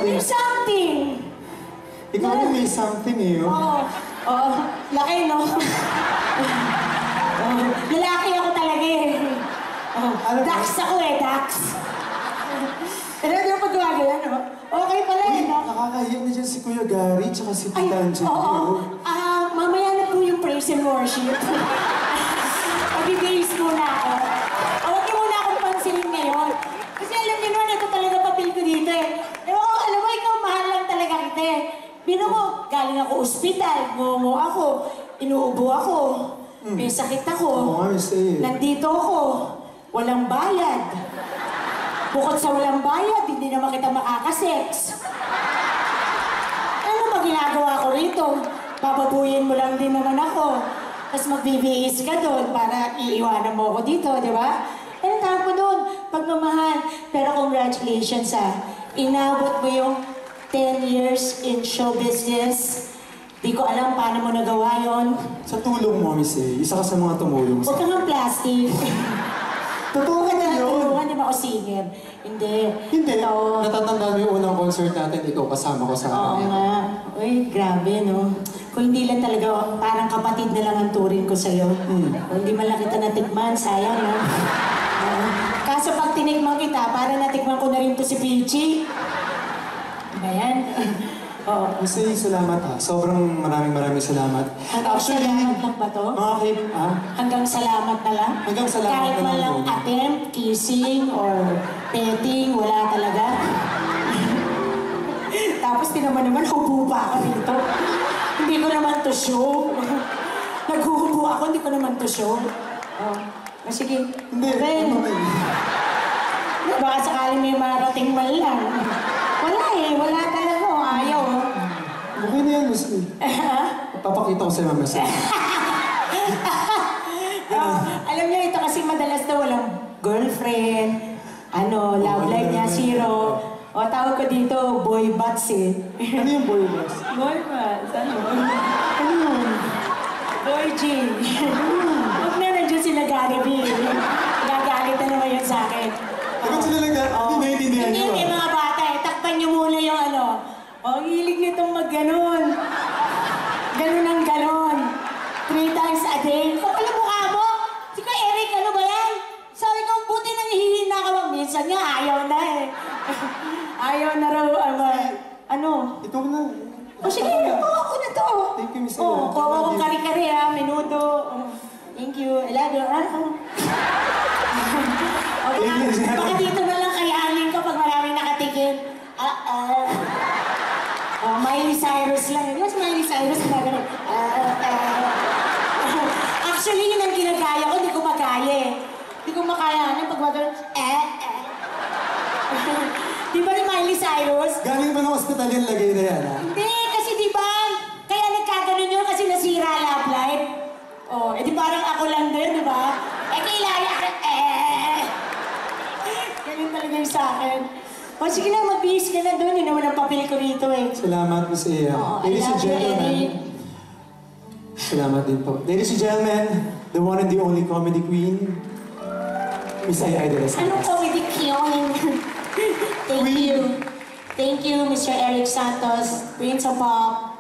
something. May something! Ikaw rin may something eh. Oo, laki no? Lalaki ako talaga eh. Dax ako eh, Dax. Pero di mo pag gumagala, no? Okay pala eh, no? Nakakahiya na dyan si Kuya Gary tsaka si Tita Angie. Oo. Mamaya na po yung praise and worship. Pag-base muna ako. Huwag niyo muna akong pansinin ngayon. Kasi alam niyo naman, ito talaga papel ko dito eh. Alam mo, ikaw mahal lang talaga kita eh. Bino mo, galing ako ospital, ngungo ako, inuubo ako, may sakit ako, nandito ako, walang bayad. Bukod sa walang bayad, hindi naman kita makakasex. Ano ba ginagawa ko rito? Bababuyin mo lang din naman ako. Tapos magbibihis ka doon para iiwanan mo ako dito, di ba? Ano tawag ko doon? Pagmamahal. Pero congratulations inabot mo yung 10 years in show business. Di ko alam paano mo nagawa yon. Sa tulong mo, Miss A. Isa ka sa mga tumulong sa... Huwag kang ang plastic. Totoo ka na yun. Tulungan, di ba ako singer? Hindi. Hindi. Natatandaan mo yung unang concert natin, ikaw kasama ko sa akin. Oo nga. Uy, grabe, no? Kung hindi lang talaga, parang kapatid na lang ang turing ko sa'yo. Kung hindi man lang kita natikman, sayang, no? Kaso pag tinikman kita, parang natikman ko na rin to si Peachy. Ba yan? Oo. Miss A, salamat Sobrang maraming salamat. Hanggang salamat lang ba to? Mga klip, Hanggang salamat na lang? Hanggang salamat kahit na lang. Kahit man lang attempt, kissing, or petting, wala talaga. Tapos naman hubo pa ako dito. Hindi ko naman to show. Naghuhubo ako, hindi ko naman to show. Sige. Hindi. Baka sakali may marating man lang. Wala eh, wala talaga. Ayaw. Okay na yan, Miss A. Papakita ko sa'yo mamaya. Alam niyo, ito kasi madalas na walang girlfriend, love life niya, zero. O, tawag ko dito, boy bats eh. Ano yung boy bats? Boy bats, ano? Boy G. Huwag na nandiyan sila Gary. Gagalit na naman yun sa akin. Bakit sila lang hindi naiintindihan niyo? Hindi, mga bata eh. Takpan niyo muna yung ang hilig nitong mag-ganon. Ganon ang ganon. 3 times a day. Kapal ang mukha mo. Si Kuya Eric, ano ba yan? Sabi ko, buti nang hihina ka ba? Minsan nga, ayaw na eh. Ayaw na raw, Ito na. sige, ako na to. Thank you, Miss A. Kuha kong kari-kari menudo. Thank you. I love you. Baka dito na lang kayanin ko pag maraming nakatikim. Miley Cyrus lang. Yes, Miley Cyrus na gano'n. Actually, yun ang ginagaya ko, di ko magaya eh. Di ko makaya pag magano'n. Di ba ni Miley Cyrus? Galing ba ng hospital yung lagay na yan, Hindi, kasi di ba? Kaya nagkaganon yun kasi nasira love life. Di parang ako lang din, di ba? Kailaya ka, Ganun talaga yung sa akin. Sige na, mag-bihis ka na doon. Yun naman ang papel ko rito eh. Salamat, Miss A. Ladies and gentlemen. Salamat din po. Ladies and gentlemen, the one and the only comedy queen, Miss A. Idol. Anong comedy queen? Thank you. Thank you, Mr. Eric Santos, Prince of Pop.